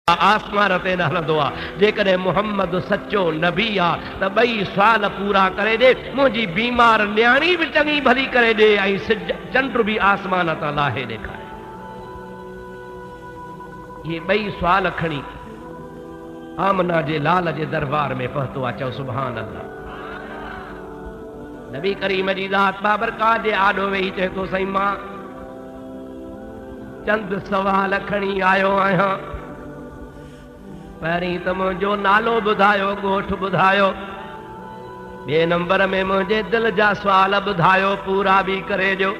آسمان تے نہ ہلندو آ جے محمد سچو نبی آ تے بئی سوال پورا کرے دے مجھے بیمار نیانی بھی چنگی بھلی کرے دے ای چنڈ بھی آسمان تا لاہے دکھائے یہ بئی سوال کھڑی آمنہ جے لال جے دربار میں پہتو آ چاو سبحان اللہ نبی کریم جی ذات بابرکات جے آڈو وہی چاہے تو سہی ماں چند سوال کھڑی آیو آیاں پہریں تو مجھو نالو بدھایو گوٹھ بدھایو بے نمبر میں مجھے دل جا سوال بدھایو پورا بھی کرے جو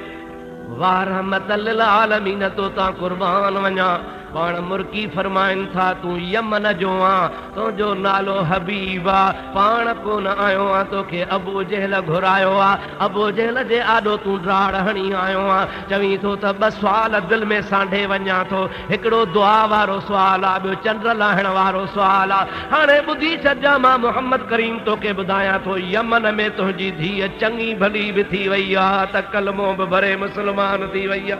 وارحمت للعالمین تو تا قربان ونیا پان مرکی فرمائن تھا تو یمن جو آن تو جو نالو حبیبا پان کو نہ آئیو آن تو کہ ابو جہل گھرائیو آن ابو جہل جے آڈو تو ڈراڑ ہنی آئیو آن چویں تو تب سوال دل میں سانڈے ونیا تو ہکڑو دعا وارو سوال آ بیو چندر لاہن وارو سوال آ ہانے بدھی چجا ماں محمد کریم تو کے بدایا تو یمن میں تو جی دھی چنگی بھلی بھی تھی ویا تا کلموں بھرے مسلمان تھی ویا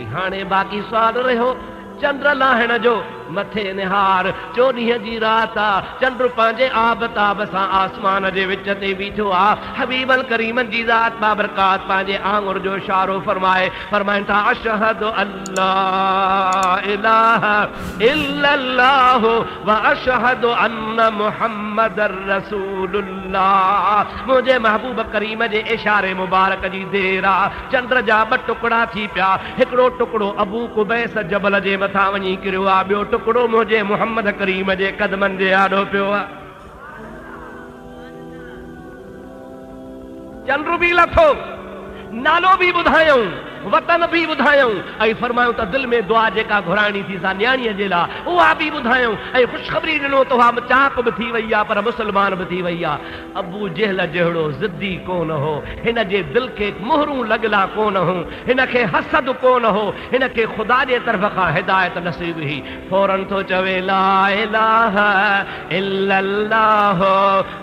ہانے باقی سوال رہو چندر لاہن جو متھے نہار چوڑیہ جی راتا چندر پانجے آب تاب ساں آسمان جے وچتے بیٹھو آ حبیب الکریم جی ذات بابرکات پانجے آنگر جو شارو فرمائن تھا اشہد اللہ الہ الا اللہ و اشہد ان محمد رسول اللہ مجھے محبوب کریم جے اشارے مبارک جی دیرا چندر جا بٹ ٹکڑا تھی پیا ہکڑو ٹکڑو ابو قبیس جبل جے متھا ونی کرو آ بیو ٹکڑو مجھے محمد کریم جے قدمن جے آڈو پیو چندر بھی لکھو نالو بھی بدھایوں وطن بھی بدھایوں اے فرمایوں تا دل میں دعا جے کا گھرانی تھی سا نیانی جیلا وہ بھی بدھایوں اے خوشخبری ڈنو تو ہم چاک بھی تھی ویا پر مسلمان بھی تھی ویا ابو جہل جہڑو ضدی کون ہو ہن جے دل کے مہروں لگلا کون ہو ہن کے حسد کون ہو ہن کے خدا جے طرف کا ہدایت نصیب ہی فوراً تو چوے لا الہ الا اللہ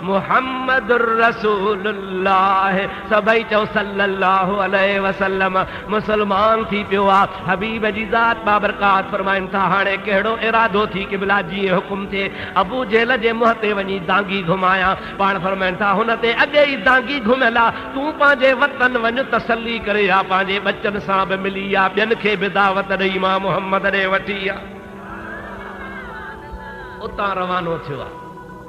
محمد الرسول اللہ سبئی چو صلی اللہ علیہ وسلم مسلمان تھی پیوا حبیب جی ذات بابرکات فرمائن تھا ہانے کہڑو ارادو تھی کہ بلا جی حکم تھے ابو جہل جے محتے ونی دانگی گھمایا پان فرمائن تھا ہنتے اگے ہی دانگی گھملا تو پانجے وطن ون تسلی کرے یا پانجے بچن سان ملی یا بین کے بداوت دئی ماں محمد نے وٹیا اتاں روانو تھوا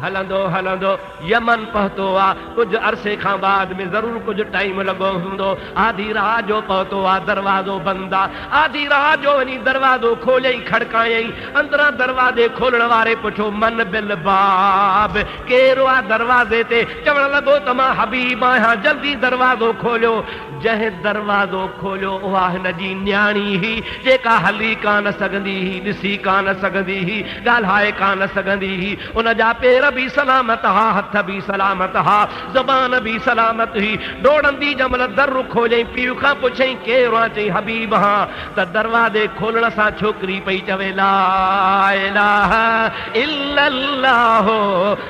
ہلندو یمن پہتو آ کچھ عرصے کھاں بعد میں ضرور کچھ ٹائم لگو ہندو آدھی راہ جو پہتو آ دروازو بندہ آدھی راہ جو ونی دروازو کھولیں کھڑکائیں اندرا دروازے کھولن وارے پوچھو من بالباب کیرو آ دروازے تے چوڑ لگو تما حبیب آیا جلدی دروازو کھولو جہ دروازو کھولو واہ نجی نیانی ہی جے کا حلی کان سگندی ہی دسی کان سگندی ہی گالہائے کان سگندی ہی ان جا پیر بھی سلامت ہا ہتھ بھی سلامت ہا زبان بھی سلامت ہی ڈوڑن دی جمل در کھولیں پیو کھا پوچھیں کیرو چیں حبیب ہاں تا دروازے کھولن سا چھوکری پئی چوے لا الہ الا اللہ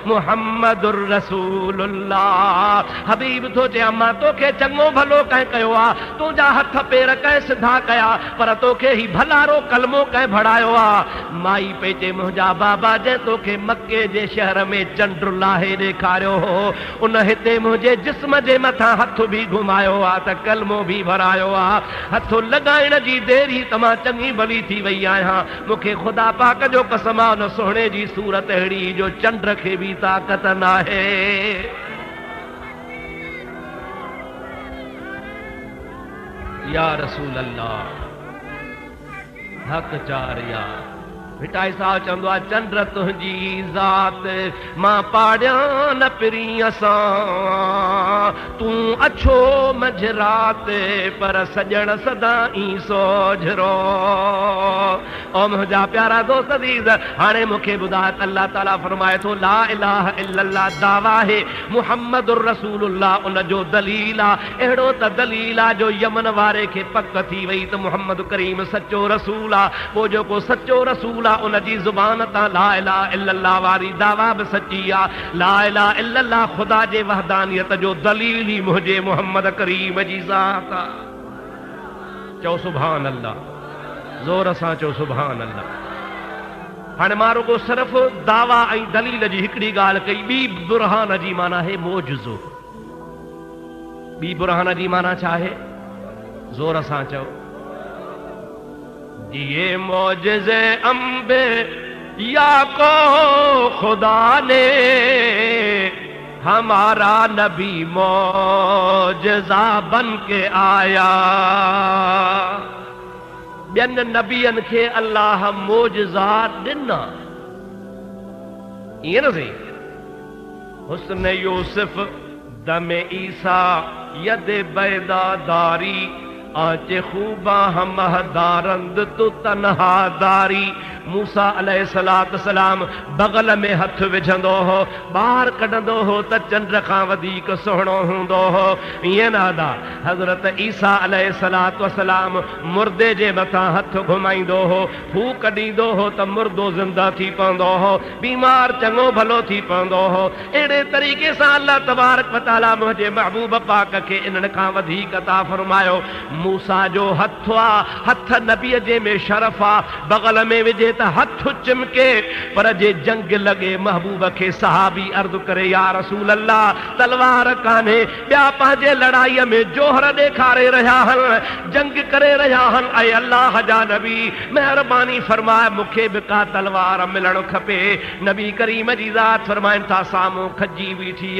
محمد الرسول اللہ حبیب تو چے اما تو کے چنگو بھلو کہیں کہو آ تو جا ہتھ پیر کہیں سدھا کیا پر تو کے ہی بھلارو کلمو کہیں بھڑایو آ مائی پیچے مہجا بابا جے تو کے مکے جے شہر میں چنڈر لاہے دیکھاریو ہو ان ہتے مجھے جسم جے متھا ہتھ بھی گھمایو آ تا کلمو بھی بھرایو آ ہتھ لگائن جی دیری تما چنگی بلی تھی وئی آیا مکھے خدا پاک جو قسمہ نہ سونے جی صورت ہڑی جو چنڈر کے بھی طاقت نہ ہے یا رسول اللہ حق چاریا بھٹائی سا چندوا چندر تنجی ذات ماں پاڑیاں نہ پری اساں تو اچھو مجرات پر سجن صدائی سوجھرو او مجھا پیارا دوست عزیز ہانے مکھے بدایت اللہ تعالیٰ فرمائے تو لا الہ الا اللہ دعویٰ ہے محمد الرسول اللہ ان جو دلیلہ اہڑو تا دلیلہ جو یمن وارے کے پک تھی وئی تو محمد کریم سچو رسولہ وہ جو کو سچو رسولہ ان جی زبان تا لا الہ الا اللہ واری دعویٰ بھی سچی آ لا الہ الا اللہ خدا جے وحدانیت جو دلیلی مجھے محمد کریم جی ذات چو سبحان اللہ، زور سان چو سبحان اللہ۔ ہاں مارو کو صرف دعویٰ ای دلیل جی ہکڑی گال کئی، بی برہان جی مانا ہے معجزو۔ بی برہان جی مانا چاہے زور سان چو، یہ معجزے انبیاء کو خدا نے ہمارا نبی معجزہ بن کے آیا۔ بین نبیین کے اللہ معجزات ڈنا، یہ نہ سی حسن یوسف دم عیسیٰ ید بیدا داری، آنچ خوبا ہم دارند تو تنہا داری۔ موسیٰ علیہ السلام بغل میں ہتھ وجھندو ہو، باہر کڈندو ہو تا چنڈ کھان ودیک سہणو ہوندو ہو۔ یہ نادا حضرت عیسیٰ علیہ السلام مردے جے متھاں ہتھ گھمائیندو ہو، پھو کڈیندو ہو تا مردو زندہ تھی پوندو ہو، بیمار چنگو بھلو تھی پوندو ہو۔ اڑے طریقے سے اللہ تبارک و تعالی مجھے محبوب پاک کے انن کھان ودیک عطا فرمایو۔ موسیٰ جو ہتھوا ہتھ نبی جے میں شرفا، بغل میں وجے تا ہتھ چمکے، پر جے جنگ لگے محبوب کے صحابی عرض کرے یا رسول اللہ تلوار کانے، بیا پانجے لڑائی میں جوہر دیکھارے رہا ہن، جنگ کرے رہا ہن، اے اللہ جا نبی مہربانی فرمائے مکھے بکا تلوار ملن کھپے۔ نبی کریم جی ذات فرمائن تھا سامو کھجی بیٹھی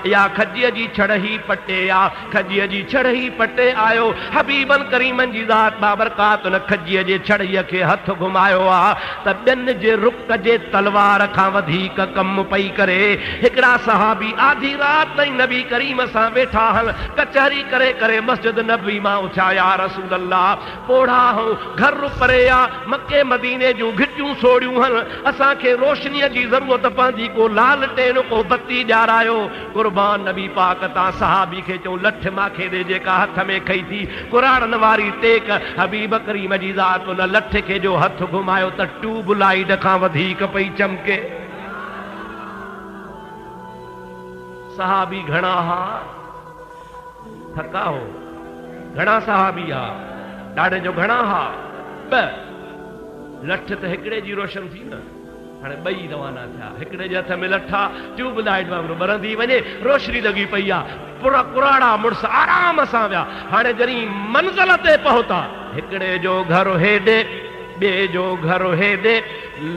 یا کھجی جی چھڑہی پٹے، یا کھجی جی چھڑہی پٹے آیو۔ حبیبن کریمن جی ذات بابرکات ان کھجی جے چھڑی کے ہتھ گھمایو آ، تب بین جے رک جے تلوار کھا ودھیک کم پئی کرے۔ ہکڑا صحابی آدھی رات تائیں نبی کریم سان ویٹھا ہن، کچہری کرے کرے مسجد نبوی ماں اٹھا یا رسول اللہ پوڑھا ہوں گھر پریا مکے مدینے جو گھٹیوں سوڑیوں ہن، اساں کے روشنی جی ضرورت پاندی کو لالٹین کو بتی جارايو۔ قربان نبی پاک تا صحابی کے چو لٹھ ماکھے دے جے کا ہتھ میں کھئی تھی قرآن واری ٹیک۔ حبیب کریم جی ذات ان لٹھ کے جو ہتھ گھمایو تا ٹیوب لائٹ کھاں ودھیک پئی چمکے۔ صحابی گھنا ہا تھکا ہو، گھنا صحابی ہا ڈاڑے جو گھنا ہا، لٹھ تے ہکڑے جی روشن تھی نا، ہانے بئی روانہ تھا، ہکڑے جے ہتھ میں لٹھا ٹیوب لائٹ وانگرو برندی ونجے، روشنی لگی پئی آ، پورا کراڑا مڑس آرام سان ویا۔ ہانے جری منزل تے پہتا، ہکڑے جو گھر ہیڈے بے جو گھر ہیڈے،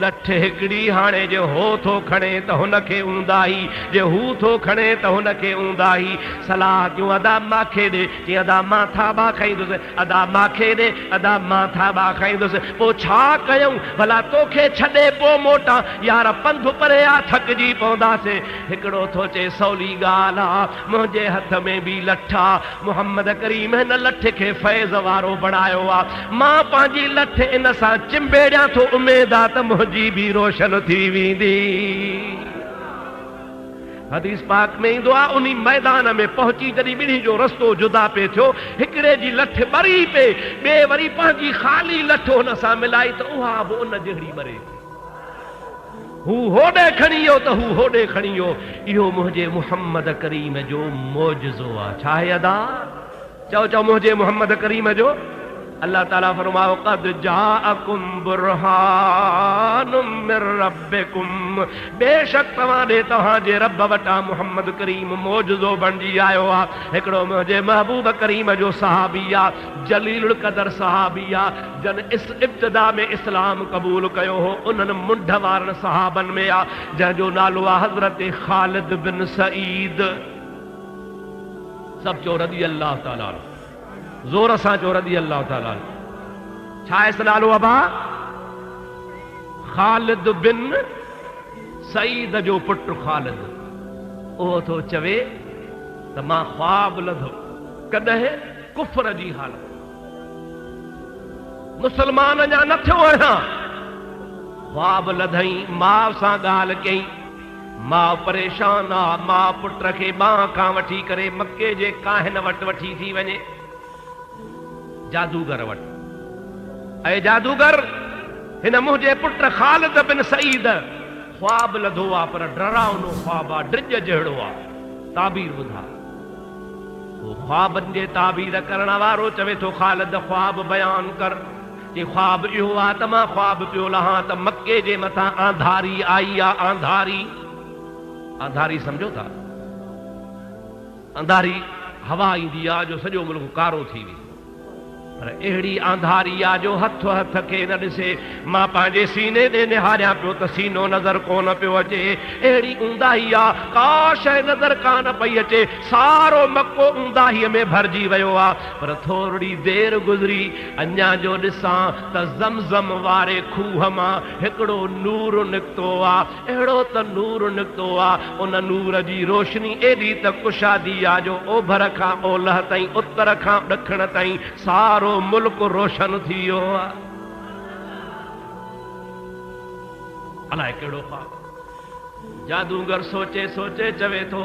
لٹھ ہکڑی ہانے جو ہو تھو کھڑے تا ہن کے اوندائی، جو ہو تھو کھڑے تا ہن کے اوندائی۔ صلاح کیوں ادا ماکھے دے کہ ادا ماں تھا با کھائیندس، ادا ماکھے دے ادا ماں تھا با کھائیندس۔ پو چھا کیوں بھلا توکھے چھڈے پو موٹا، یار پنڌ پریا تھک جی پوندا سے۔ ہکڑو تھو چے سولی گالا مجھے ہتھ میں بھی لٹھا، محمد کریم ہن لٹھ کے فیض وارو بناयो آ۔ ماں پانجی لٹھ ان سان چمبیڑیا تو امید آ ت مجھے بھی روشن تھی ویندی۔ حدیث پاک میں دعا انہی میدان میں پہنچی جڑی بنی جو رستو جدا پہ تھو، ہکڑے جی لٹھ بری پہ بے وری پانجی خالی لٹھ ان سان ملائی تو اها بو ان جہڑی مرے، ہو ہوڑے کھڑیو تو ہو ہوڑے کھڑیو۔ ایو مجھے محمد کریم جو معجزو آ، چھاہے ادا چو چو مجھے محمد کریم جو۔ اللہ تعالیٰ فرماؤ قد جاءکم برہان من ربکم، بے شک تمہارے تہاں جے رب وٹا محمد کریم معجزو بن جی آیو آ۔ ہکڑو مجھے محبوب کریم جو صحابیہ جلیل القدر صحابیہ جن اس ابتدا میں اسلام قبول کیو ہو، انہن منڈھ وارن صحابن میں آ جن جو نالو آ حضرت خالد بن سعید۔ سب چو رضی اللہ تعالیٰ زور سان جو رضی اللہ تعالیٰ چھا اس نالو ابا خالد بن سعید جو پٹ خالد، او تو چوے تو ماں خواب لدھو کدہ کفر جی حالت، مسلمان جا نہ تھو ہاں، خواب لدھیں ماں سان گال کئی، ماں پریشان آ، ماں پٹ رکھے ماں کان وٹھی کرے مکے جے کاہن وٹ وٹھی تھی ونے جادوگر وٹ۔ اے جادوگر ہن مجھے پٹ خالد بن سعید خواب لدھو آ، پر ڈراؤنو خواب آ، ڈج جہڑو آ، تعبیر ٻدھا۔ وہ ख्वाबनि जे ताबीर करण वारो चवे थो ख़ालिद ख्वाब बयान कर कि ख्वाब इहो आहे त मां ख्वाब पियो लहां त मके जे मथां आंधारी आई आहे। आंधारी सम्झो था? अंधारी हवा ईंदी आहे जो सॼो मुल्क कारो थी वेंदो, पर अहिड़ी आंधारी आहे जो हथ खे न ॾिसे। मां पंहिंजे सीने ते निहारियां पियो त सीनो नज़र कोन पियो अचे। अहिड़ी ऊंदाही आहे, का शइ नज़र कान पई अचे, सारो मको ऊंदाहीअ में भरिजी वियो आहे। पर थोरी देरि गुज़री, अञा जो ॾिसां त ज़मज़म वारे खूह मां हिकिड़ो नूर निकितो आहे। अहिड़ो त नूर निकितो आहे, उन नूर जी रोशनी एॾी त कुशादी आहे जो ओभर खां ओलह ताईं, उत्तर खां ॾखिण ताईं सारो मुल्क रोशन थी वियो आहे। अलाए कहिड़ो ख्वाब। जादूगर सोचे सोचे चवे थो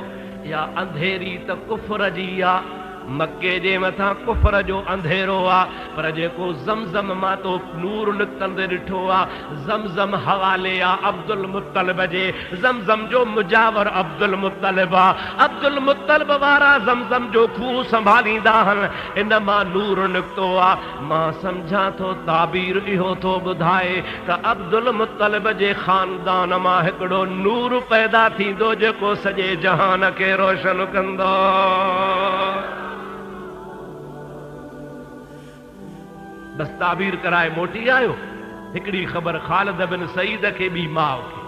या अंधेरी त कुफर जी आहे, मके जे मथां कुफर जो अंधेरो आहे। पर जेको ज़मज़म मां तो नूर निकितंदे ॾिठो आहे, ज़मज़म हवाले आहे अब्दुल मुत्तलिब जे। ज़मज़म जो मुजावर अब्दुल मुत्तलिब आहे। अब्दुल मुत्तलिब वारा ज़मज़म जो खूह संभालींदा आहिनि। इन मां नूर निकितो आहे। मां सम्झां थो ताबीर इहो थो ॿुधाए त अब्दुल मुत्तलिब जे ख़ानदान मां हिकिड़ो नूर पैदा थींदो जेको सॼे जहान खे रोशन कंदो। बस ताबीर कराए मोटी आयो। हिकिड़ी ख़बर ख़ालिद बिन सईद खे बि माउ खे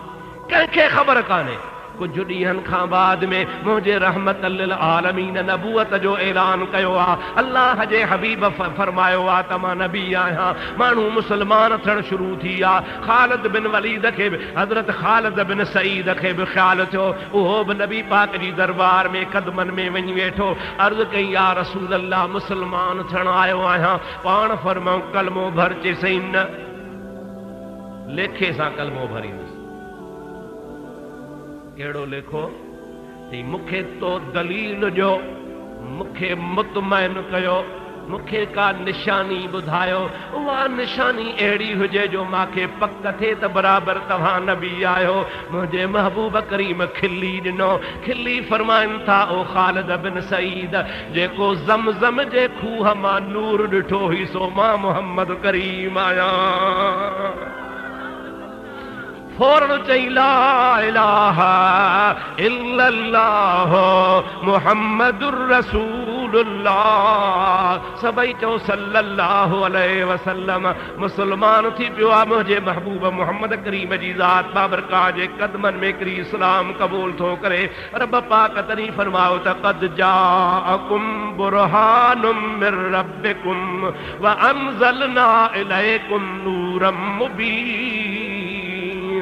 कंहिंखे ख़बर कान्हे। कुझु ॾींहंनि खां बाद में मुंहिंजे रहमत लिल आलमीन नबूअत जो ऐलान कयो आहे। अल्लाह जे हबीब फरमायो आहे त मां नबी आहियां। माण्हू मुस्लमान थियण शुरू थी विया। ख़ालिद बिन वलीद खे बि, हज़रत ख़ालिद बिन सईद खे बि ख़्यालु थियो, उहो बि नबी पाक जी दरबार में क़दमनि में वञी वेठो। अर्ज़ कई या रसूल अल्लाह, मुस्लमान थियण आयो आहियां। पाण फरमाऊं कलमो भर। चईं न, लेखे सां कलमो भरींदुसि। कहिड़ो लेखो? चई मूंखे तो दलील जो, मूंखे मुतमइन कयो, मूंखे का निशानी ॿुधायो। उहा निशानी अहिड़ी हुजे जो मूंखे पक थिए त बराबरि तव्हां नबी आहियो। मुंहिंजे महबूब करीम खिली ॾिनो। खिली फरमाइनि था ओ ख़ालिद बिन सईद, जेको ज़मज़म जे खूह मां नूर ॾिठो हुई सो मां मोहम्मद करीम आहियां। फौरन चई ला इलाहा इल्लल्लाह मुहम्मदुर रसूलुल्लाह। सभई चओ सल्लल्लाहु अलैहि वसल्लम। मुस्लमान थी पियो आहे मुंहिंजे महबूब मोहम्मद करीम जी ज़ात बाबरकाह जे क़दमनि में किरी इस्लाम क़बूल थो करे। रब पाक तरी फरमायो त क़द जाअकुम बुरहानुम मिर रब्बिकुम व अंज़लना इलैकुम नूरम मुबीन।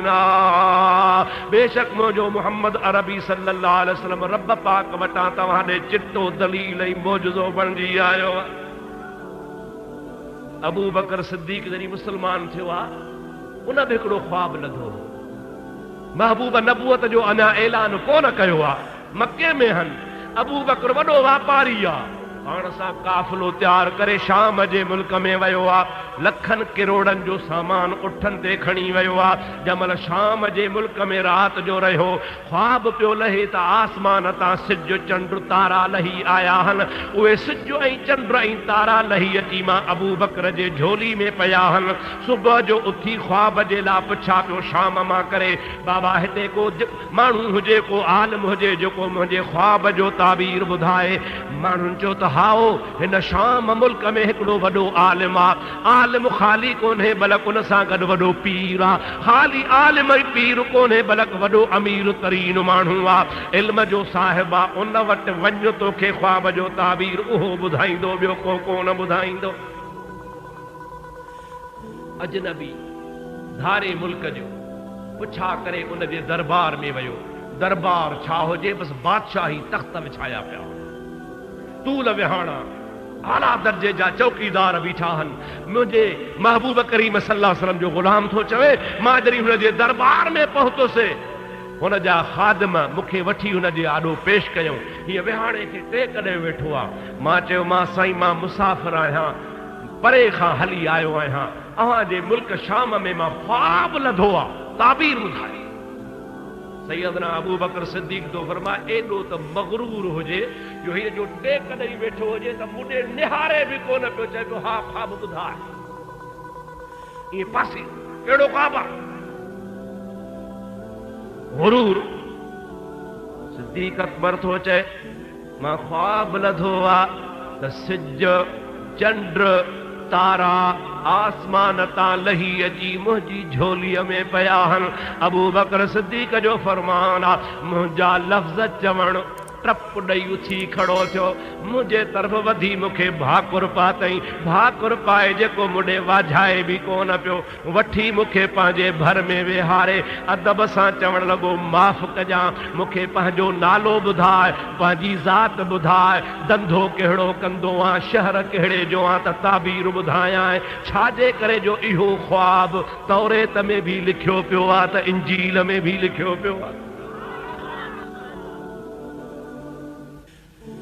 बेशक मुंहिंजो मोहम्मद अरबी सल्लल्लाहु अलैहि वसल्लम रब पाक वटां तव्हां ॾे चिट्टो दलील ऐं मौजज़ो बणिजी आयो। अबू बकर सिद्दीक़ जॾहिं मुस्लमान थियो आहे, उन बि हिकिड़ो ख्वाब लधो। महबूब नबूअत जो अञा ऐलान कोन कयो आहे। मके में हन। अबू बकर वॾो वापारी आहे। पाण सां काफ़िलो तयार करे शाम जे मुल्क में वियो आहे। लखनि किरोड़नि जो सामान उठनि ते खणी वियो आहे। जंहिंमहिल शाम जे मुल्क में राति जो रहियो, ख्वाब पियो लहे त आसमान तां सिज चंड तारा लही आया आहिनि। उहे सिज ऐं चंड ऐं तारा लही अची मां अबू बकर जे झोली में पिया आहिनि। सुबुह जो उथी ख्वाब जे लाइ पुछा पियो शाम मां करे, बाबा हिते को माण्हू हुजे, को आलिम हुजे जेको मुंहिंजे ख्वाब जो ताबीर ॿुधाए। माण्हुनि चयो त हाओ, हिन शाम मुल्क में हिकिड़ो वॾो आलिम आहे। आलिम ख़ाली कोन्हे बल्कि उन सां गॾु वॾो पीर आहे। ख़ाली आलिम ऐं पीर कोन्हे बल्कि वॾो अमीर तरीन माण्हू आहे, इल्म जो साहिब आहे। उन वटि वञ, तोखे ख्वाब जो ताबीर उहो ॿुधाईंदो, ॿियो को कोन ॿुधाईंदो। अजनबी धारे मुल्क जो पुछा करे उन जे दरबार में वियो। दरबार छा हुजे, बसि बादशाही तख़्त विछाया पिया, तूल विहाणा, आला दर्जे जा चौकीदार बीठा आहिनि। मुंहिंजे महबूब करीम सल्लल्लाहु अलैहि वसल्लम जो ग़ुलाम थो चवे। मां जॾहिं हुन जे दरबार में पहुतुसि, हुन जा ख़ादिम मूंखे वठी हुन जे आॾो पेश कयूं। हीअ विहाणे खे टे कॾहिं वेठो आहे। मां चयो, मां साईं मां मुसाफ़िर आहियां, परे खां हली आयो आहियां। अव्हां जे मुल्क शाम में मां ख्वाब लधो आहे, ताबीर ॿुधाए। سیدنا ابو بکر صدیق تو فرما ایڈو تو مغرور ہو جے جو یہ جو ٹیک نہیں بیٹھو ہو جے تو مجھے نہارے بھی کون پہ چاہے تو ہاں خواب بدھا یہ پاسی کیڑو خواب غرور صدیق اکبر تو چاہے ماں خواب لدھو تو سج چنڈ تارا آسمان تا لہی اجی مجھے جھولی میں پیاہن ابو بکر صدیق جو فرمانا مجھا لفظ چوڑ ٹپ ڈئی اچھی کھڑو تھو مجھے طرف ودھی مکھے بھاکر پاتئی بھاکر پائے جکو مڈے واجھائے بھی کون پیو وٹھی مکھے پانجے بھر میں وہارے ادب سان چوڑ لگو معاف کجا مکھے پانجو نالو بدھائے پانجی ذات بدھائے دندھو کہڑو کندو آ شہر کہڑے جو آ تعبیر بدھایا ہے چھاجے کرے جو ایہو خواب توریت میں بھی لکھیو پیو آ تا انجیل میں بھی لکھیو پیو آ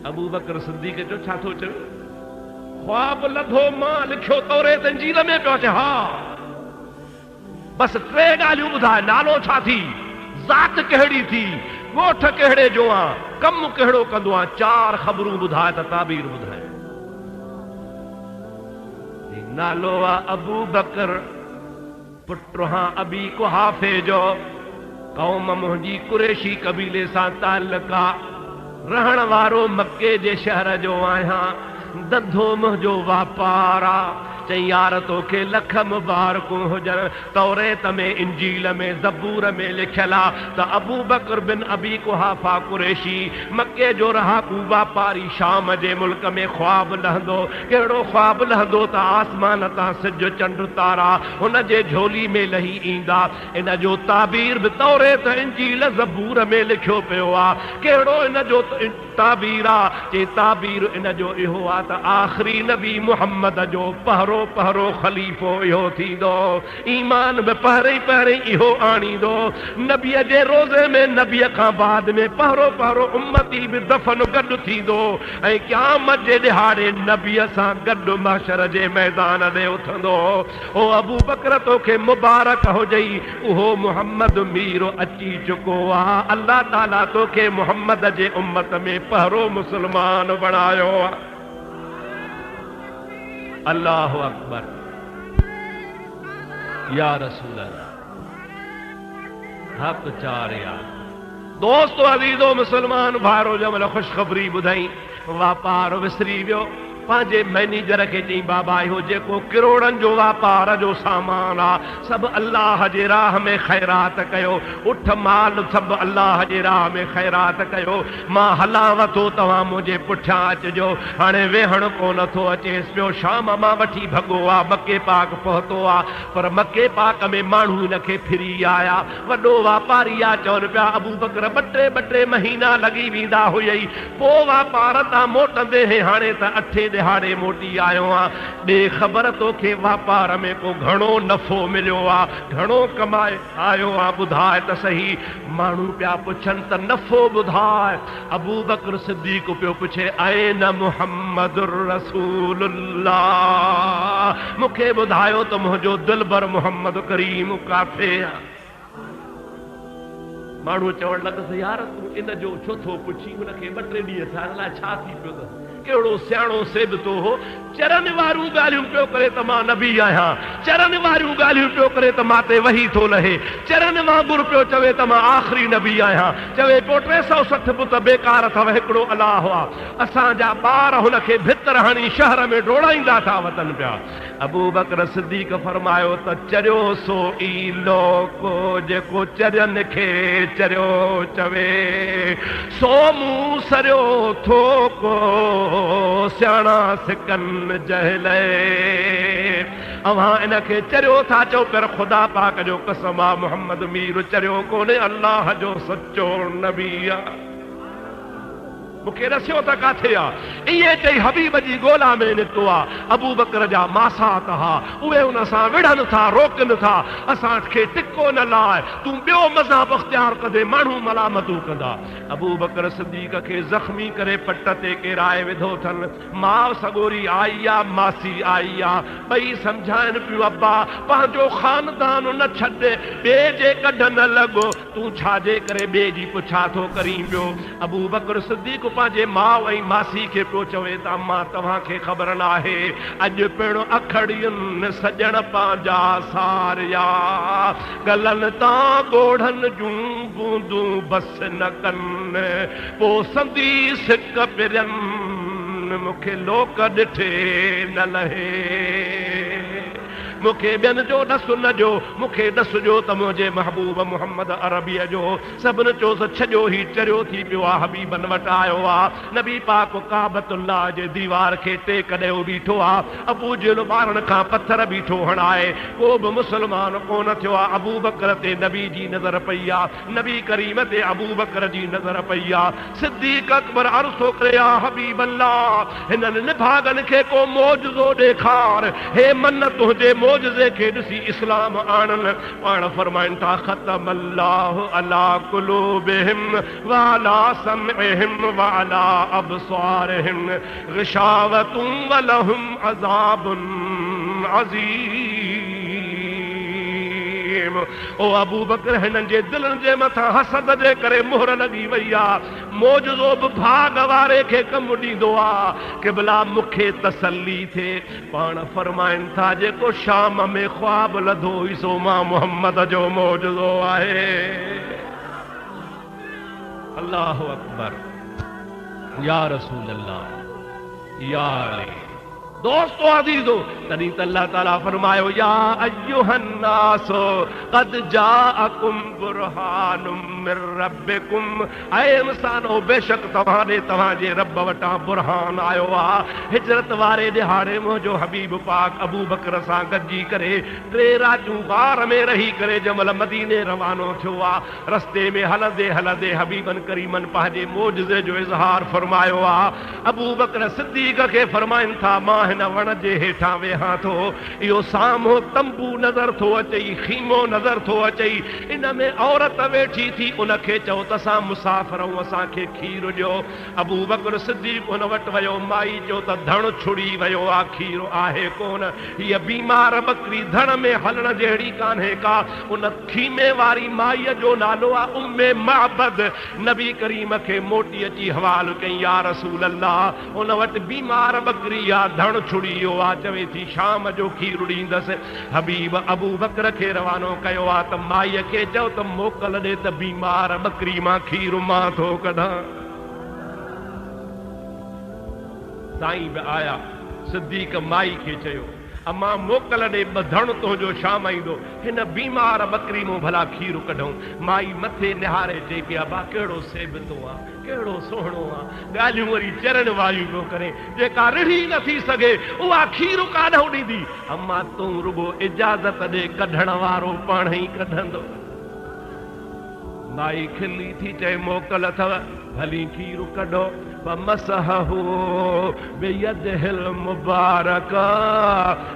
ابو بکر صدیق جو چھا تھو چوے خواب لدھو ماں لکھو توریت انجیل میں پہنچے ہاں بس ٹرے گالیوں بدھائے نالو چھا تھی ذات کہڑی تھی گوٹھ کہڑے جو آ کم کہڑو کندو آ چار خبروں بدھائے تا تعبیر بدھائے نالو آ ابو بکر پٹر ہاں ابی کو حافے جو قوم مہنجی قریشی قبیلے سان تعلقہ رہن وارو مکے جے شہر جو آیا دندھو مجھو واپارا چیار تو کے لکھ مبارکوں ہو جن توریت میں انجیل میں زبور میں لکھلا تا ابو بکر بن ابی قحافہ قریشی مکے جو رہا کو واپاری شام جے ملک میں خواب لہندو کیڑو خواب لہندو تا آسمان تا سج چنڈ تارا ان جے جھولی میں لہی ایندا ان جو تعبیر بھی توریت انجیل زبور میں لکھو پیو آ کیڑو ان جو تعبیرا چے تعبیر ان جو ایہو آ تا آخری نبی محمد جو پہرو پہرو خلیفو ایہو تھی دو ایمان میں پہرے پہرے ایہو آنی دو نبی جے روزے میں نبی کا بعد میں پہرو پہرو امتی بھی دفن گڈ تھی دو اے قیامت جے دہاڑے نبی سان گڈ محشر جے میدان دے اٹھندو او ابو بکر تو کے مبارک ہو جئی اوہو محمد میرو اچی چکو آ اللہ تعالیٰ تو کے محمد جے امت میں پہرو مسلمان بنایو اللہ اکبر یا رسول اللہ حق چار یار دوستو عزیزو مسلمان بھارو جمل خوشخبری بدھائیں واپار وسری ویو پانجے مینیجر کے چیں بابا ہو جے کو کروڑن جو واپار جو سامان آ سب اللہ جے راہ میں خیرات کیو اٹھ مال سب اللہ جے راہ میں خیرات کیو ماں ہلاوتو تواں مجھے پٹھا اچ جو ہانے وہن کو نتھو اچیس پیو شام ماں وٹھی بھگو آ مکے پاک پہتو آ پر مکے پاک میں مانو ان کے پھری آیا وڈو واپاری آ چون پیا ابو بکر بٹے مہینہ لگی ویندا ہوئی پو واپار تا موٹندے ہیں ہانے تا اٹھے دہاڑے موٹی آیو آ بے خبر تو کے واپار میں کو گھنو نفو ملو آ گھنو کمائے آیو آ بدھائے تا صحیح مانو پیا پچھن تا نفو بدھائے ابو بکر صدیق پیو پچھے این محمد رسول اللہ مکھے بدھائیو تو مجھو دلبر محمد کریم کافے مانو چوڑ لگ یار تو ان جو چھو تھو پچھی ان کے بٹرے ڈیے سارلا چھا تھی پیو تو کیڑو سیاڑو سیب تو ہو چرن وارو گالیوں پیو کرے تو ماں نبی آیا چرن وارو گالیوں پیو کرے تو ماں تے وہی تو لہے چرن وانگر پیو چوے تو ماں آخری نبی آیا چوے پو 360 پت بیکار تھا ہکڑو اللہ ہوا اساں جا بار ہن کے بھتر ہنی شہر میں ڈوڑائیندا تھا وطن پیا ابو بکر صدیق فرمایو تو چرو سو ای لوکو جے کو چرن کے چرو چوے سو مو سرو تھو کو سیانا سکن جہلے اوہاں ان کے چریو تھا چو پر خدا پاک جو قسمہ محمد میر چریو کونے اللہ جو سچو نبی मूंखे रसियो त काथे आहे। ईअं चई हबीब जी ॻोल्हा में निकितो आहे। अबू बकर जा मासात हा, उहे हुन सां विढ़नि था, रोकनि था, असांखे टिको न लाइ, तूं ॿियो मज़हब अख़्तियार कंदे, माण्हू मलामतूं कंदा। अबू बकर सिद्दीक़ खे ज़ख़्मी करे पट ते किराए विधो अथनि। माउ सॻोरी आई आहे, मासी आई आहे, ॿई सम्झाइनि पियूं अब्बा पंहिंजो ख़ानदान न छॾ, ॿिए जे कढ न लॻो, तूं छाजे करे ॿिए जी पुछा थो करीं पियो। अबू बकर सिद्दीक़ पंहिंजे माउ ऐं मासी खे पियो चवे त मां तव्हांखे ख़बर न आहे, अॼु पिणु अखड़ियुनि सॼण पंहिंजा सारिया, गलनि तां ॻोढ़नि जूं बूंदूं बस न कनि, पोइ संदी सिक पिरनि, मूंखे लोक ॾिठे न लहे। मूंखे ॿियनि जो ॾसु न ॾियो, मूंखे ॾसिजो त मुंहिंजे महबूब मुहम्मद अरबीअ जो। सभिनि चयोसि छॼो ही चरियो थी पियो आहे, हबीबनि वटि आयो आहे। नबी पाक काबतुल्लाह जे दीवार खे टेक ॾियो बीठो आहे। अबू जहल ॿारनि खां पथर बीठो हणाए, को बि मुस्लमान कोन थियो आहे। अबू बकर ते नबी जी नज़र पई आहे, नबी करीम ते अबू बकर जी नज़र पई आहे। सिद्दीक़ अकबर अर्ज़ थो करे, या हबीब अल्लाह, हिननि निभागनि खे को मौजज़ो ॾेखार, हे मन तुंहिंजे मौजज़े खे ॾिसी इस्लाम आणनि। पाण फरमाइनि था, ख़तम अल्लाहु अला कुलूबिहिम व अला समइहिम व अला अबसारिहिम ग़िशावतुन व लहुम अज़ाबुन अज़ीम। ओ अबू बकर, हिननि जे दिलनि जे मथां हसद जे करे मोहर लॻी वई आहे। मौजज़ो बि भाग वारे खे कमु ॾींदो आहे। क़िबला मूंखे तसल्ली थिए। पाण फरमाइनि था, जेको शाम में ख्वाब लधो हुई सो मां मुहम्मद जो मौजज़ो आहे। अल्लाहु अकबर, या रसूल अल्लाह, या अली। दोस्तो अज़ीज़ो, तॾहिं त अल्लाह ताला फरमायो, या अय्युहन नासो क़द जाअकुम बुरहानुम मिर रब्बिकुम, ऐ इंसानो बेशक तव्हांजे रब वटां बुरहान आयो आहे। हिजरत वारे दिहाड़े मुंहिंजो हबीब पाक अबू बकर सां गॾिजी करे 3 रातूं गार में रही करे जमल मदीने रवानो थियो आहे। रस्ते में हलंदे हलंदे हबीबन करीमन पंहिंजे मौजज़े जो इज़हार फरमायो आहे। अबू बकर सिद्दीक़ खे फरमाइनि था, मां हिन वण जे हेठां वेहां थो, इहो साम्हूं तंबू नज़र थो अचई, खीमो नज़र थो अचई, इन में औरत वेठी थी, उनखे चओ त असां मुसाफ़िर आहियूं, असांखे खीर ॾियो। अबू बकर सिद्दीक़ हुन वटि वियो, माई चयो त धण छुड़ी वियो आहे, खीर आहे कोन, हीअ बीमार बकरी धण में हलण जहिड़ी कान्हे का। उन खीमे वारी माईअ जो नालो आहे उम्मे माबद। नबी करीम खे मोटी अची हवाल कई, या रसूल अल्लाह, उन वटि बीमार बकरी आहे, धण छुड़ी वियो आहे, चवे थी शाम जो खीर ॾींदसि। हबीब अबू बकर खे रवानो कयो आहे त माईअ खे चओ त मोकल ॾे त बीमार बकरी मां खीर मां थो कढां। साईं बि आया, सिद्दीक़ माई खे चयो, अम्मा मोकल ॾे, ॿधण तुंहिंजो शाम ईंदो, हिन बीमार बकरी मूं भला खीर कढूं। माई मथे निहारे चई पई, अबा कहिड़ो सेबतो आहे, कहिड़ो सुहिणो आहे, ॻाल्हियूं वरी चरण वारियूं पियो करे, जेका रिढ़ी न थी सघे उहा खीर काॾों ॾींदी। अम्मा तूं रुगो इजाज़त ॾे, कढण वारो पाण ई कढंदो। माई खिली थी चए, मोकल अथव, भली खीर कढो। फमसहहु बियदिहिल मुबारक,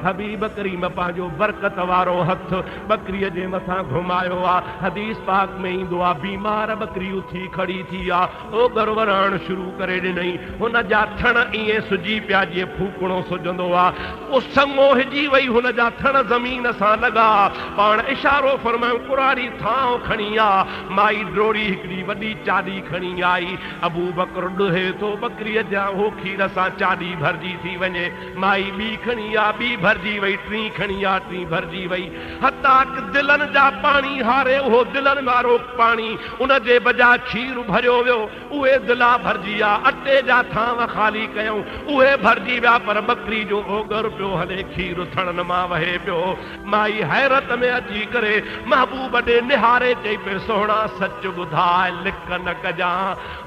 हबीब करीम पंहिंजो बरकत वारो हथ बकरीअ जे मथां घुमायो आहे। हदीस पाक में ईंदो आहे, बीमार बकरी उथी खड़ी थी आहे, ओगर वरण शुरू करे ॾिनई। हुन जा थण ईअं सुजी पिया जीअं फूकणो सुजंदो आहे, उस मोहिजी वई, हुन जा थण ज़मीन सां लॻा। पाण इशारो फरमायूं, कुरारी थांव खणी आ। माई ड्रोड़ी हिकिड़ी वॾी चाॾी खणी आई। अबू बकर ॾुहे तो बकरीअ जा हो खीर सां चाॾी भरिजी थी वञे। माई ॿी खणी आ, ॿी भरिजी वई, टीं खणी आ, टीं भरिजी वई। हता दिलनि जा पाणी हारे, उहो दिलनि वारो पाणी उन जे बजाए खीर भरियो वियो, उहे दिला भरिजी आ। अटे जा थांव ख़ाली कयूं, उहे भरिजी विया, पर बकरी जो ओगर पियो हले, खीर थणनि मां वहे पियो। माई हैरत में अची करे महबूब ॾे निहारे चई पे, सोहणा सच ॿुधाए, लिक न कजां,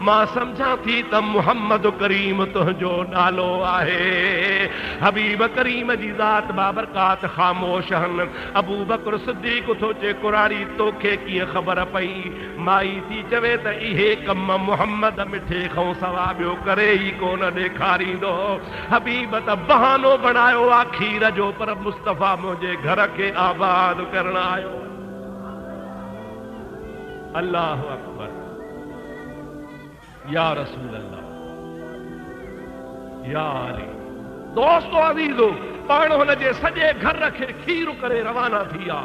मां सम्झां थी त मुहम्मद करीम तुंहिंजो नालो आहे। हबीब करीम जी ज़ात बाबरकात ख़ामोश हन। अबू बकर सिद्दीक़ थो चे कुरारी तोखे कीअं ख़बर पई? माई थी चवे त इहे कम मुहम्मद मिठे खां सवा ॿियो करे ई कोन ॾेखारींदो। हबीब त बहानो बणायो आहे खीर जो, पर मुस्तफ़ा मुंहिंजे घर खे आबाद करण आयो। अल्लाह अकबर, या रसूल अल्लाह, या अली। दोस्तो अज़ीज़ो, पाण हुन जे सॼे घर खे खीर करे रवाना थी विया।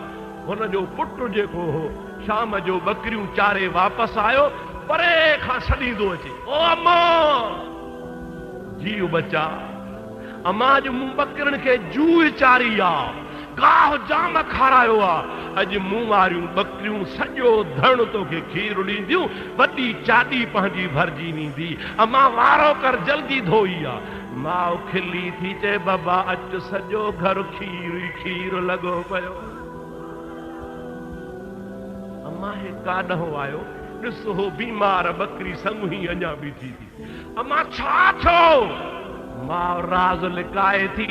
हुन जो पुटु जेको हो शाम जो बकरियूं चारे वापसि आयो, परे खां छॾींदो अचे, ओ अम्मा जीव बचा, अम्मा जो मूं बकरियुनि खे जूह चारी आहे, गाह जाम खारायो आहे। अॼु मूं वारियूं बकरियूं सॼो धण तोखे खीर ॾींदियूं, वॾी चाॾी पंहिंजी भरिजी वेंदी। अम्मा वारो कर, जल्दी धोई आहे। माउ खिली थी चए, बाबा अच, सॼो घर खीर ई खीर लॻो पियो। अम्मा हे काॾहों आयो? ॾिस हो बीमार बकरी संग ही अञा बीठी थी। अम्मा छा थियो? माउ राज़ लिकाए थी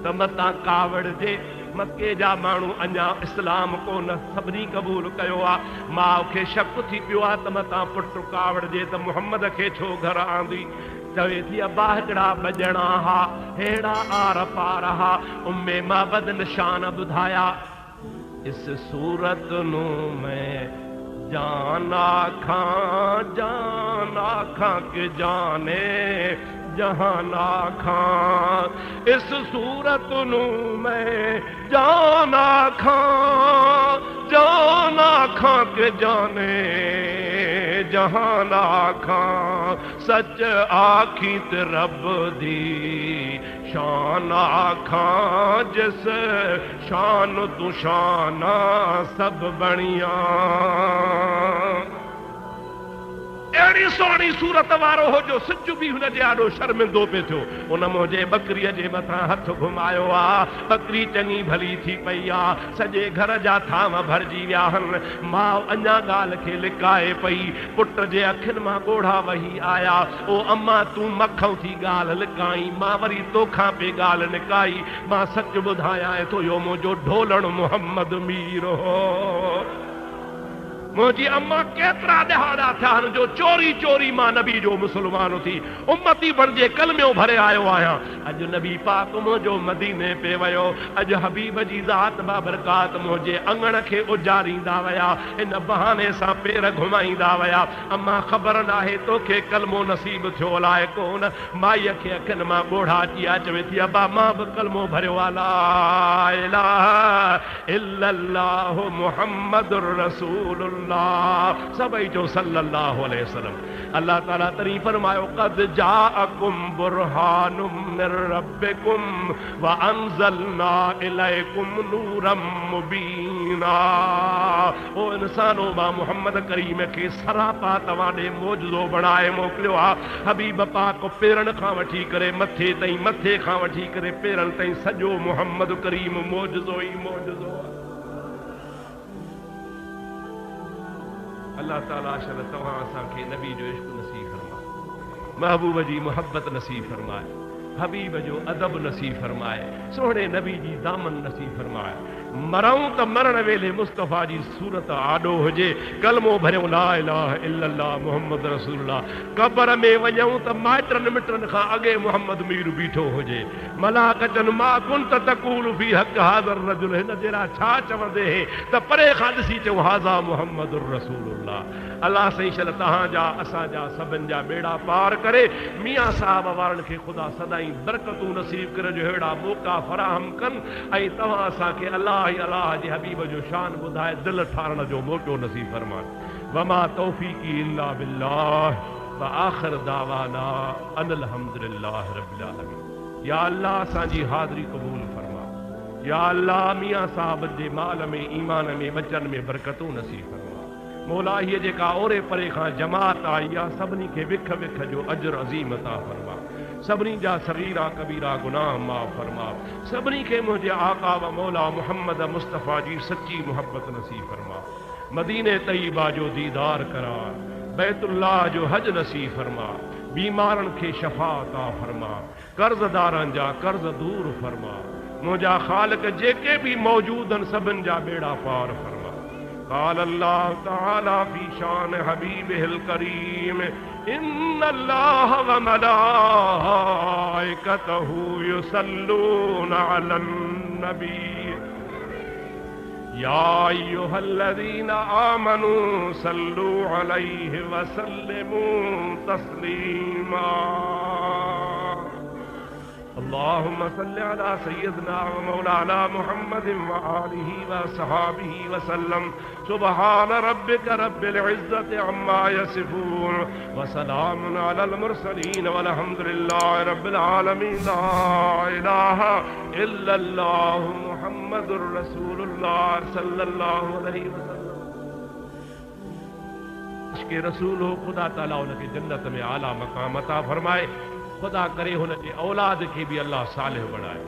त मतां कावड़ जे मके जा माण्हू अञा इस्लाम कोन सभिनी क़बूल कयो आहे। माउ खे शक थी पियो आहे त मतां पुटु कावड़ जे त मुहम्मद खे छो घर आंदी। चवे थी, अब्बा हिकिड़ा बजणा हा, हेड़ा आर पार हा, उम्मे माबद निशान ॿुधाया। इस सूरत नूं मैं जान आखां, जान आखां के जाने जहान आखां। इस सूरत नूं मैं जान आखां, जान आखां के जाने जहान आखां। सच आखी ते रब दी शान आखां, जिस शान तू शाना सब बणिया। अहिड़ी सोहणी सूरत वारो हो जो सिज बि हुनजे ॾाढो शर्मिंदो पियो थियो। उन मुंहिंजे बकरीअ जे मथां हथ घुमायो आहे। बकरी चङी भली थी पई आहे, सॼे घर जा थाम भरिजी विया आहिनि। माउ अञा ॻाल्हि खे लिकाए पई। पुट जे अखियुनि मां ॻोढ़ा वही आया। ओ अम्मा, तूं मखौं थी ॻाल्हि लिकाई, मां वरी तोखां पे ॻाल्हि लिकाई। मां सच ॿुधायां थो, इहो मुंहिंजो ढोलण मुहम्मद मीर हो। मुंहिंजी अम्मा केतिरा ॾहाड़ा थिया आहिनि जो चोरी चोरी मां नबी जो मुस्लमान थी उम्मती बणिजे कलमियो भरे आयो आहियां। अॼु नबी पाक मुंहिंजो मदीने पे वियो। अॼु हबीब जी ज़ात बाबरकात मुंहिंजे अंगण खे उजारींदा विया, इन बहाने सां पेर घुमाईंदा विया। अम्मा, ख़बर नाहे तोखे कलमो नसीब थियो अलाए कोन। माईअ खे अखियुनि मां ॻोढ़ा अची चवे थी, अब्बा मां बि कलमो भरियो आहे, ला इलाहा इल्लल्लाहु मुहम्मदुर रसूलुल्लाह। सभई जो सल्लल्लाहु अलैहि वसल्लम। अल्लाह ताला तरी फरमायो, क़द जाअकुम बुरहानुम मिर रब्बिकुम व अंज़लना इलैकुम नूरम मुबीना। ओ इंसानो, मां मुहम्मद करीम खे सरापा तव्हां ॾे मौजज़ो बणाए मोकिलियो आहे। हबीब पाक पेरनि खां वठी करे मथे ताईं, मथे खां वठी करे पेरनि ताईं सॼो मुहम्मद करीम मौजज़ो ई मौजज़ो आहे। अल्लाह ताला शल तव्हां असांखे नबी जो इश्क नसीब फरमाए, महबूब जी मोहब्बत नसीब फरमाए, हबीब जो अदब नसीब फरमाए, सोहणे नबी जी दामन नसीब फरमाए। मरूं त मरण वेले मुस्तफ़ा जी सूरत आॾो हुजे, कलमो भरियूं ला इलाहा इल्लल्लाह मुहम्मद रसूलुल्लाह। क़बर में वञूं त माइटनि मिटनि खां अॻे मुहम्मद मीर बीठो हुजे। मलाक चन मा कुंत तक़ूलु फी हक़ हाज़र रजुल, हिन जहिड़ा छा चवंदे त परे खां ॾिसी चऊं हाज़ा मुहम्मदुर रसूलुल्लाह। अल्लाह सही शल तव्हांजा असांजा सभिनि जा बेड़ा पार करे मियां साहब वारनि खे ख़ुदा सदाई बरकतूं नसीब करे जो अहिड़ा मौक़ा फराहम कनि ऐं तव्हां असांखे अलाह अलाह जे हबीब जो शान ॿुधाए दिलि ठारण जो मौक़ो नसीब फरमाए। वमा तौफ़ीक़ी इल्ला बिल्लाह व आख़िर दावाना अनिल हम्दुलिल्लाह रब्बिल आलमीन। या अल्लाह असांजी हाज़िरी क़बूल फरमा। या अल्लाह मियां साहब जे माल में, ईमान में, बचन में बरकतूं नसीब फरमा। मौला हीअ जेका ओरे परे खां जमात आई आहे सभिनी खे विख विख जो अजर अज़ीम अता फरमा। सभिनी जा सगीरा कबीरा गुनाह माफ़ फरमा। सभिनी खे मुंहिंजे आका व मौला मुहम्मद मुस्तफ़ा जी सच्ची मोहब्बत नसीब फरमा। मदीने तैयबा जो दीदार करा, बैतुल्लाह जो हज नसीब फरमा, بیمارن کے شفا عطا فرما، قرض دارن جا قرض دور فرما، مجھا خالق جے کے بھی موجودن سبن جا بیڑا پار فرما۔ قال اللہ تعالی فی شان حبیبہ الکریم ان اللہ وملائکتہ یصلون علی النبی یا ایھا الذین آمنوا صلوا علیہ وسلموا تسلیما۔ اللهم صل على سيدنا ومولانا محمد وآله وصحابه وسلم سبحان ربك رب العزة عما يصفون وسلام على المرسلين والحمد لله رب العالمين لا إله إلا الله محمد رسول الله صلى الله عليه وسلم۔ عشق رسول ہو خدا تعالیٰ ان کے جنت میں اعلیٰ مقام عطا فرمائے، خدا کرے ہن جے اولاد کے بھی اللہ صالح بڑھائے۔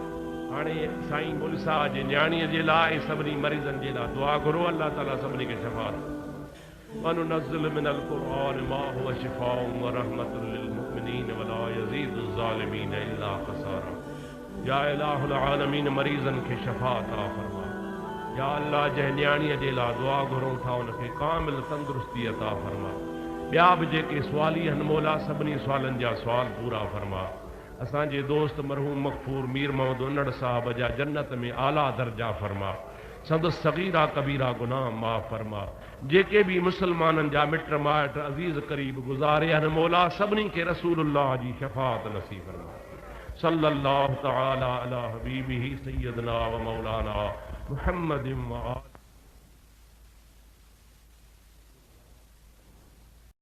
ہانے سائیں ملسا جے نیاڑی جے لاء سبنی مریضن جے لاء دعا کرو اللہ تعالیٰ سبنی کے شفاعت۔ وننزل من القرآن ما هو شفاء ورحمة للمؤمنین ولا يزيد الظالمین الا خسارا۔ یا الہ العالمین مریضن کے شفاعت عطا فرما۔ یا اللہ جے نیاڑی جے لاء دعا کرو تھا ان کے کامل تندرستی عطا فرما۔ بیا بھی جے کے سوالی ہن مولا سبنی سوالن جا سوال پورا فرما۔ اساں جے دوست مرحوم مغفور میر محمد انڑ صاحب جا جنت میں اعلیٰ درجہ فرما، سندس صغیرہ کبیرہ گناہ معاف فرما۔ جے کے بھی مسلمانن جا مٹ مائٹ عزیز قریب گزارے ہن مولا سبنی کے رسول اللہ جی شفاعت نصیب فرما۔ صلی اللہ تعالی علی حبیبہ سیدنا و مولانا محمد و آلہ